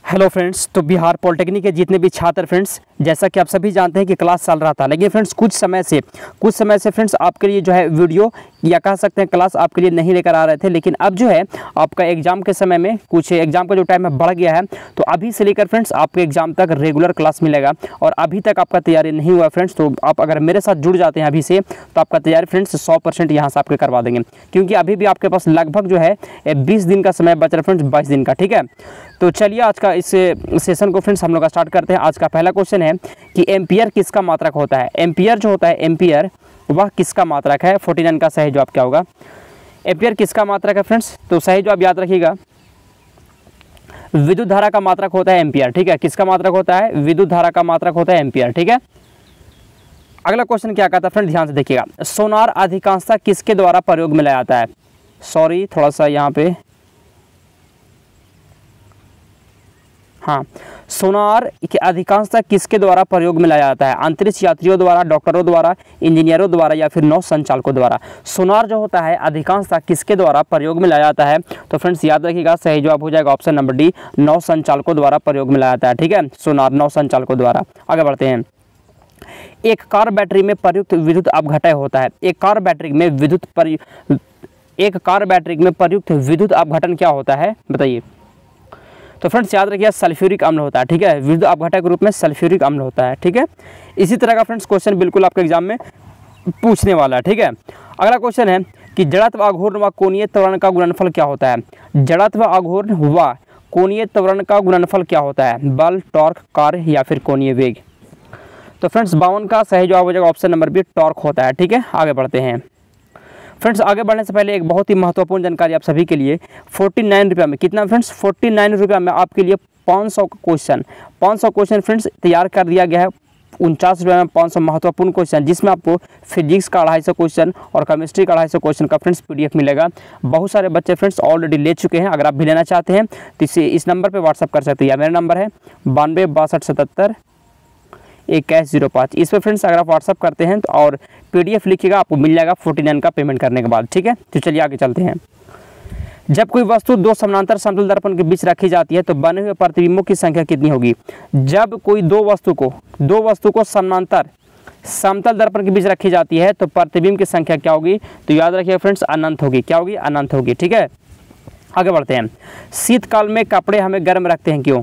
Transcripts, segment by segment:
Hello friends, तो Bihar polytechnic के जितने भी छात्र फ्रेंड्स, जैसा कि आप सभी जानते हैं कि क्लास चल रहा था, लेकिन फ्रेंड्स कुछ समय से फ्रेंड्स आपके लिए जो है वीडियो या कह सकते हैं क्लास आपके लिए नहीं लेकर आ रहे थे। लेकिन अब जो है आपका एग्जाम के समय में कुछ एग्जाम का जो टाइम है बढ़ गया है, तो अभी से लेकर फ्रेंड्स आपके एग्जाम तक रेगुलर क्लास मिलेगा। और अभी तक आपका तैयारी नहीं हुआ फ्रेंड्स, तो आप अगर मेरे साथ जुड़ जाते हैं अभी से, तो आपका तैयारी फ्रेंड्स 100% यहाँ से आपके करवा देंगे, क्योंकि अभी भी आपके पास लगभग जो है 20 दिन का समय बच रहा है फ्रेंड्स, 22 दिन का। ठीक है, तो चलिए आज का इस सेशन को फ्रेंड्स हम लोग स्टार्ट करते हैं। आज का पहला क्वेश्चन है कि एम्पियर किसका मात्रक होता है। एम्पियर जो होता है, एम्पियर वह किसका मात्रक है। 49 का सही जवाब क्या होगा। एम्पियर किसका मात्रक है फ्रेंड्स, तो सही जवाब याद रखिएगा, विद्युत धारा का मात्रक होता है एम्पियर। ठीक है, किसका मात्रक होता है, विद्युत धारा का मात्रक होता है एम्पियर। ठीक है, अगला क्वेश्चन क्या कहता है फ्रेंड, ध्यान से देखिएगा। सोनार अधिकांशतः किसके द्वारा प्रयोग में लाया जाता है। सॉरी, थोड़ा सा यहाँ पे, हाँ, सोनार के अधिकांशतः किसके द्वारा प्रयोग में लाया जाता है। अंतरिक्ष यात्रियों द्वारा, डॉक्टरों द्वारा, इंजीनियरों द्वारा या फिर नौ संचालकों द्वारा। सोनार जो होता है अधिकांशतः किसके द्वारा प्रयोग में लाया जाता है, तो फ्रेंड्स याद रखिएगा सही जवाब हो जाएगा ऑप्शन नंबर डी, नौ संचालकों द्वारा प्रयोग में लाया जाता है। ठीक है, सोनार नौ संचालकों द्वारा। आगे बढ़ते हैं। एक कार बैटरी में प्रयुक्त विद्युत अपघटय होता है। एक कार बैटरी में प्रयुक्त विद्युत अपघटन क्या होता है, बताइए। तो फ्रेंड्स याद रखिए सल्फ्यूरिक अम्ल होता है। ठीक है, विद्युत अपघटय के रूप में सल्फ्यूरिक अम्ल होता है। ठीक है, इसी तरह का फ्रेंड्स क्वेश्चन बिल्कुल आपके एग्जाम में पूछने वाला है। ठीक है, अगला क्वेश्चन है कि जड़त्व, आघूर्ण व कोणीय त्वरण का गुणनफल क्या होता है। जड़त्व, आघूर्ण व कोणीय त्वरण का गुणनफल क्या होता है। बल, टॉर्क, कार्य या फिर कोणीय वेग। तो फ्रेंड्स 52 का सही जवाब हो जाएगा ऑप्शन नंबर बी, टॉर्क होता है। ठीक है, आगे बढ़ते हैं फ्रेंड्स। आगे बढ़ने से पहले एक बहुत ही महत्वपूर्ण जानकारी आप सभी के लिए। 49 रुपये में कितना फ्रेंड्स, 49 रुपये में आपके लिए 500 क्वेश्चन फ्रेंड्स तैयार कर दिया गया है। 49 रुपये में 500 महत्वपूर्ण क्वेश्चन, जिसमें आपको फिजिक्स का 250 क्वेश्चन और केमिस्ट्री का 250 क्वेश्चन का फ्रेंड्स PDF मिलेगा। बहुत सारे बच्चे फ्रेंड्स ऑलरेडी ले चुके हैं। अगर आप भी लेना चाहते हैं तो इस नंबर पर व्हाट्सअप कर सकते हैं। मेरा नंबर है 92 62 77 2105। इस पर फ्रेंड्स अगर आप व्हाट्सअप करते हैं तो और PDF लिखिएगा, आपको मिल जाएगा 49 का पेमेंट करने के बाद। ठीक है, तो चलिए आगे चलते हैं। जब कोई वस्तु दो समानांतर समतल दर्पण के बीच रखी जाती है तो बने हुए प्रतिबिंबों की संख्या कितनी होगी। जब कोई दो वस्तु को समानांतर समतल दर्पण के बीच रखी जाती है तो प्रतिबिंब की संख्या क्या होगी, तो याद रखिए फ्रेंड्स अनंत होगी। क्या होगी, अनंत होगी। ठीक है, आगे बढ़ते हैं। शीतकाल में कपड़े हमें गर्म रखते हैं, क्यों।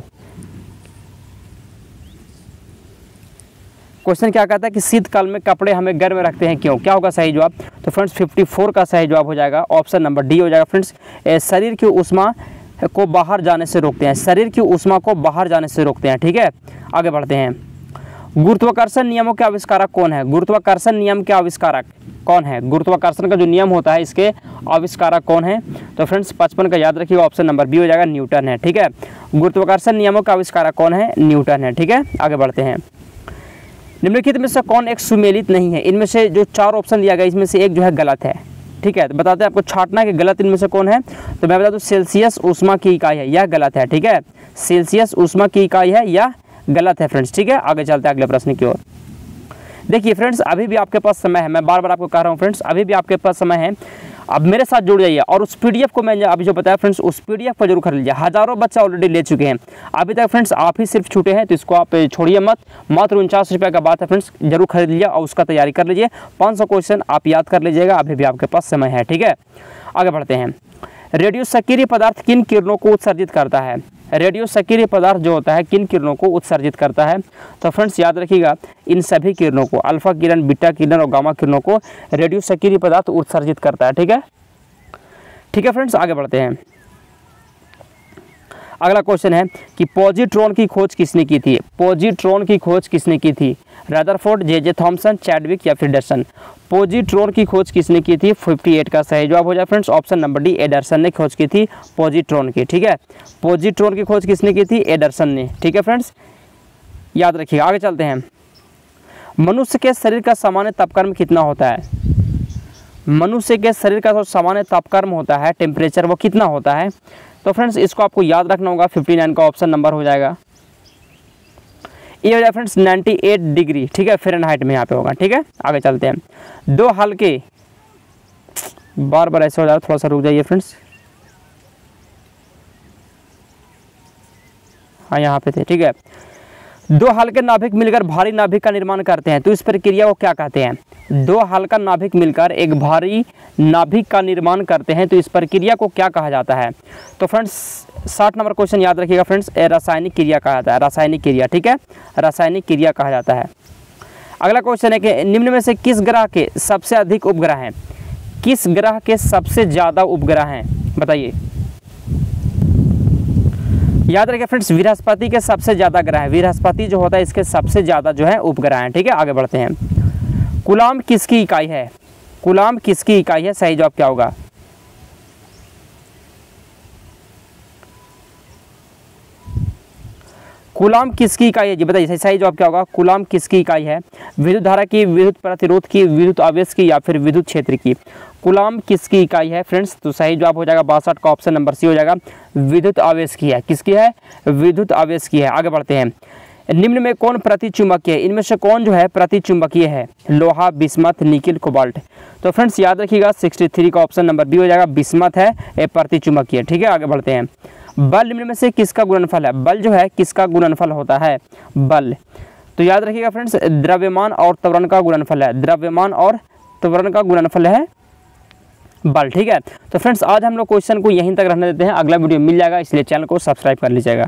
क्वेश्चन क्या कहता है कि शीतकाल में कपड़े हमें गर्म रखते हैं क्यों, क्या होगा सही जवाब। तो फ्रेंड्स 54 का सही जवाब हो जाएगा ऑप्शन नंबर डी हो जाएगा फ्रेंड्स। शरीर की ऊष्मा को बाहर जाने से रोकते हैं। शरीर की ऊष्मा को बाहर जाने से रोकते हैं। ठीक है, आगे बढ़ते हैं। गुरुत्वाकर्षण नियमों के आविष्कारक कौन है। गुरुत्वाकर्षण नियम के आविष्कारक कौन है। गुरुत्वाकर्षण का जो नियम होता है इसके आविष्कारक कौन है, तो फ्रेंड्स 55 का याद रखिएगा ऑप्शन नंबर बी हो जाएगा, न्यूटन है। ठीक है, गुरुत्वाकर्षण नियमों का आविष्कारक कौन है, न्यूटन है। ठीक है, आगे बढ़ते हैं। निम्नलिखित में से कौन एक सुमेलित नहीं है। इनमें से जो 4 ऑप्शन दिया गया इसमें से एक जो है गलत है। ठीक है, तो बताते हैं आपको छांटना कि गलत इनमें से कौन है। तो मैं बता दूं सेल्सियस ऊष्मा की इकाई है, यह गलत है। ठीक है, सेल्सियस ऊष्मा की इकाई है, यह गलत है फ्रेंड्स। ठीक है, आगे चलते हैं अगले प्रश्न की ओर। देखिए फ्रेंड्स अभी भी आपके पास समय है, मैं बार बार आपको कह रहा हूँ फ्रेंड्स अभी भी आपके पास समय है। अब मेरे साथ जुड़ जाइए और उस PDF को मैं अभी जो बताया फ्रेंड्स उस PDF पर जरूर खरीद लीजिए। हज़ारों बच्चे ऑलरेडी ले चुके हैं, अभी तक फ्रेंड्स आप ही सिर्फ छूटे हैं, तो इसको आप छोड़िए मत। मात्र 49 रुपये का बात है फ्रेंड्स, जरूर खरीद लीजिए और उसका तैयारी कर लीजिए। 500 क्वेश्चन आप याद कर लीजिएगा, अभी भी आपके पास समय है। ठीक है, आगे बढ़ते हैं। रेडियो सक्रिय पदार्थ किन किरणों को उत्सर्जित करता है। रेडियो सक्रिय पदार्थ जो होता है किन किरणों को उत्सर्जित करता है, तो फ्रेंड्स याद रखिएगा इन सभी किरणों को, अल्फा किरण, बीटा किरण और गामा किरणों को रेडियो सक्रिय पदार्थ उत्सर्जित करता है। ठीक है, ठीक है फ्रेंड्स, आगे बढ़ते हैं। अगला क्वेश्चन है कि पॉजिट्रॉन की खोज किसने की थी। पॉजिट्रॉन की खोज किसने की थी। रदरफोर्ड, जे थॉमसन, चैडविक या फिर एडरसन। पॉजिट्रॉन की खोज किसने की थी। 58 का सही जवाब हो जाए friends option number D, Anderson ने खोज की थी पॉजिट्रॉन की। ठीक है, पॉजिट्रॉन की खोज किसने की थी, एडरसन ने। ठीक है फ्रेंड्स, याद रखिएगा। आगे चलते हैं। मनुष्य के शरीर का सामान्य तापक्रम कितना होता है। मनुष्य के शरीर का जो सामान्य तापक्रम होता है, टेम्परेचर, वो कितना होता है, तो फ्रेंड्स इसको आपको याद रखना होगा। 59 का ऑप्शन नंबर हो जाएगा, ये हो जाएगा फ्रेंड्स 98 डिग्री। ठीक है, फ़ारेनहाइट में यहाँ पे होगा। ठीक है, आगे चलते हैं। दो हल्के, बार बार ऐसे हो जाएगा, थोड़ा सा रुक जाइए फ्रेंड्स। हाँ यहाँ पे थे, ठीक है। दो हल्के नाभिक मिलकर भारी नाभिक का निर्माण करते हैं तो इस प्रक्रिया को क्या कहते हैं? दो हल्का नाभिक मिलकर एक भारी नाभिक का निर्माण करते हैं तो इस प्रक्रिया को क्या कहा जाता है? तो फ्रेंड्स 60 नंबर क्वेश्चन याद रखिएगा फ्रेंड्स, रासायनिक क्रिया कहा जाता है, रासायनिक क्रिया, ठीक है, रासायनिक क्रिया कहा जाता है। अगला क्वेश्चन है कि निम्न में से किस ग्रह के सबसे अधिक उपग्रह हैं? किस ग्रह के सबसे ज़्यादा उपग्रह हैं, बताइए। याद रखिए फ्रेंड्स, बृहस्पति के सबसे ज़्यादा ग्रह है, बृहस्पति जो होता है इसके सबसे ज़्यादा जो है उपग्रह हैं, ठीक है। आगे बढ़ते हैं। कूलाम किसकी इकाई है? कूलाम किसकी इकाई है? सही जवाब क्या होगा? कूलाम किसकी इकाई है जी, बताइए सही जवाब क्या होगा? कूलाम किसकी इकाई है? विद्युत धारा की, विद्युत प्रतिरोध की, विद्युत आवेश की या फिर विद्युत क्षेत्र की? कूलाम किसकी इकाई है फ्रेंड्स? तो सही जवाब हो जाएगा 62 का ऑप्शन नंबर सी हो जाएगा, विद्युत आवेश की है। किसकी है? विद्युत आवेश की है। आगे बढ़ते हैं। निम्न में कौन प्रतिचुंबकीय है? इनमें से कौन जो है प्रतिचुंबकीय है? लोहा, बिस्मथ, निकिल, कोबाल्ट। तो फ्रेंड्स याद रखिएगा 63 का ऑप्शन नंबर बी हो जाएगा, बिस्मथ है ये प्रतिचुंबकीय, ठीक है। आगे बढ़ते हैं। बल निम्न में से किसका गुणनफल है? बल जो है किसका गुणनफल होता है? बल। तो याद रखिएगा फ्रेंड्स, द्रव्यमान और त्वरण का गुणनफल है, द्रव्यमान और त्वरण का गुणनफल है बल, ठीक है। तो फ्रेंड्स आज हम लोग क्वेश्चन को यहीं तक रहने देते हैं, अगला वीडियो मिल जाएगा, इसलिए चैनल को सब्सक्राइब कर लीजिएगा।